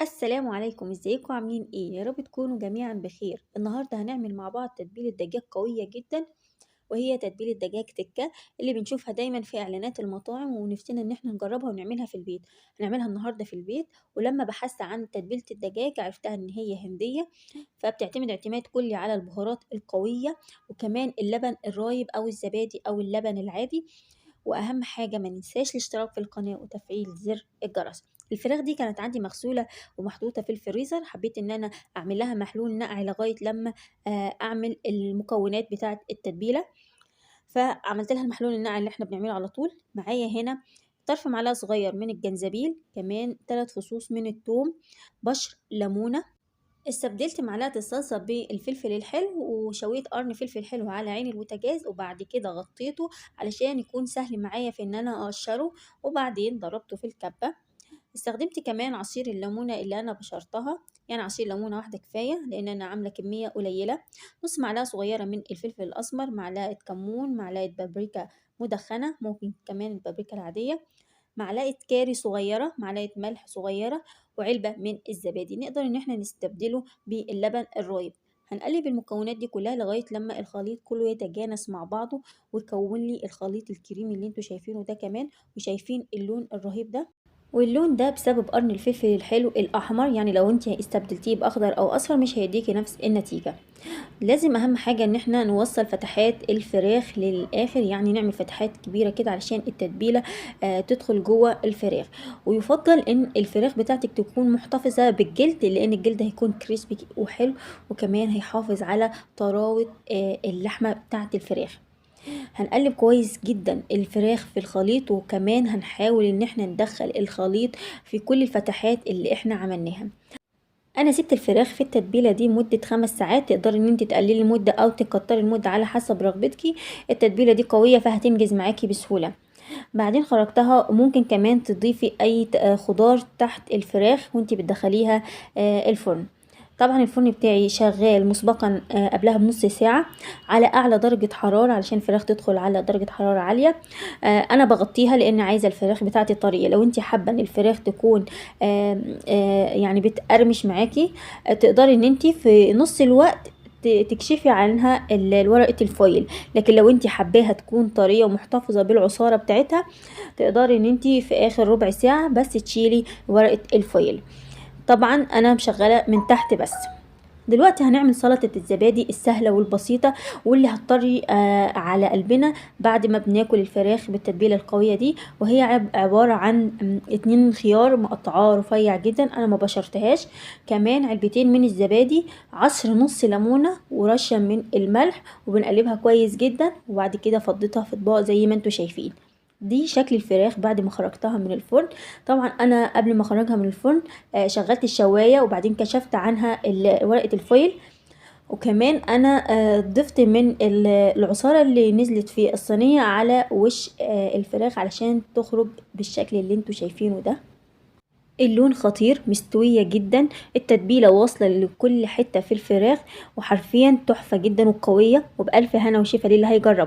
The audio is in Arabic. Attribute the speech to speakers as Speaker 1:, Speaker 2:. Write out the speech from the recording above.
Speaker 1: السلام عليكم، ازيكم عاملين ايه؟ يا رب تكونوا جميعا بخير. النهارده هنعمل مع بعض تتبيله دجاج قويه جدا، وهي تتبيله دجاج تكه اللي بنشوفها دايما في اعلانات المطاعم، ونفسنا ان احنا نجربها ونعملها في البيت. هنعملها النهارده في البيت. ولما بحثت عن تتبيله الدجاج عرفتها ان هي هنديه، فبتعتمد اعتماد كلي على البهارات القويه، وكمان اللبن الرايب او الزبادي او اللبن العادي. واهم حاجه ما ننساش الاشتراك في القناه وتفعيل زر الجرس. الفراخ دي كانت عندي مغسوله ومحطوطه في الفريزر، حبيت ان انا اعمل لها محلول نقع لغايه لما اعمل المكونات بتاعه التتبيله. فعملت لها المحلول النقع اللي احنا بنعمله على طول. معايا هنا طرف معلقه صغير من الجنزبيل، كمان 3 فصوص من الثوم، بشر ليمونه. استبدلت معلقة الصلصة بالفلفل الحلو، وشويت قرن فلفل حلو على عين البوتاجاز، وبعد كده غطيته علشان يكون سهل معايا في ان انا اقشره، وبعدين ضربته في الكبة. استخدمت كمان عصير الليمونة اللي انا بشرتها، يعني عصير ليمونة واحدة كفاية لان انا عاملة كمية قليلة. نص معلقة صغيرة من الفلفل الاسمر، معلقة كمون، معلقة بابريكا مدخنة، ممكن كمان البابريكا العادية، معلقة كاري صغيرة، معلقة ملح صغيرة، وعلبة من الزبادي. نقدر ان احنا نستبدله باللبن الرايب. هنقلب المكونات دي كلها لغاية لما الخليط كله يتجانس مع بعضه، ويكون لي الخليط الكريمي اللي انتوا شايفينه ده كمان، وشايفين اللون الرهيب ده. واللون ده بسبب قرن الفلفل الحلو الاحمر، يعني لو انت استبدلتيه باخضر او اصفر مش هيديكي نفس النتيجة. لازم اهم حاجة ان احنا نوصل فتحات الفراخ للاخر، يعني نعمل فتحات كبيرة كده علشان التتبيلة تدخل جوه الفراخ. ويفضل ان الفراخ بتاعتك تكون محتفظة بالجلد، لان الجلد هيكون كريسبي وحلو، وكمان هيحافظ على طراوة اللحمة بتاعت الفراخ. هنقلب كويس جدا الفراخ في الخليط، وكمان هنحاول ان احنا ندخل الخليط في كل الفتحات اللي احنا عملناها. انا سبت الفراخ في التتبيله دي مده 5 ساعات، تقدري ان انت تقللي المده او تكتري المده على حسب رغبتك. التتبيله دي قويه فهتنجز معاكي بسهوله. بعدين خرجتها، ممكن كمان تضيفي اي خضار تحت الفراخ وانت بتدخليها الفرن. طبعا الفرن بتاعي شغال مسبقا قبلها بنص ساعة على اعلى درجة حرارة علشان الفراخ تدخل على درجة حرارة عالية. انا بغطيها لان عايزة الفراخ بتاعتي طرية. لو انت حابة ان الفراخ تكون يعني بتقرمش معاكي، تقدري ان انت في نص الوقت تكشفي عنها ورقة الفويل. لكن لو انت حباها تكون طرية ومحتفظة بالعصارة بتاعتها، تقدري ان انت في اخر ربع ساعة بس تشيلي ورقة الفويل. طبعا انا مشغلة من تحت بس. دلوقتي هنعمل سلطة الزبادي السهلة والبسيطة، واللي هتطري على قلبنا بعد ما بناكل الفراخ بالتتبيلة القوية دي. وهي عبارة عن 2 خيار مقطعاه رفيع جدا، انا ما بشرتهاش، كمان علبتين من الزبادي، عصر نص ليمونة، ورشة من الملح، وبنقلبها كويس جدا. وبعد كده فضيتها في اطباق زي ما انتوا شايفين. دي شكل الفراخ بعد ما خرجتها من الفرن. طبعا انا قبل ما اخرجها من الفرن شغلت الشواية، وبعدين كشفت عنها ورقة الفويل. وكمان انا ضفت من العصارة اللي نزلت في الصينية على وش الفراخ علشان تخرج بالشكل اللي انتوا شايفينه ده. اللون خطير، مستوية جدا، التتبيلة واصلة لكل حتة في الفراخ، وحرفيا تحفة جدا وقوية، وبألف هنا وشفا للي هيجرب.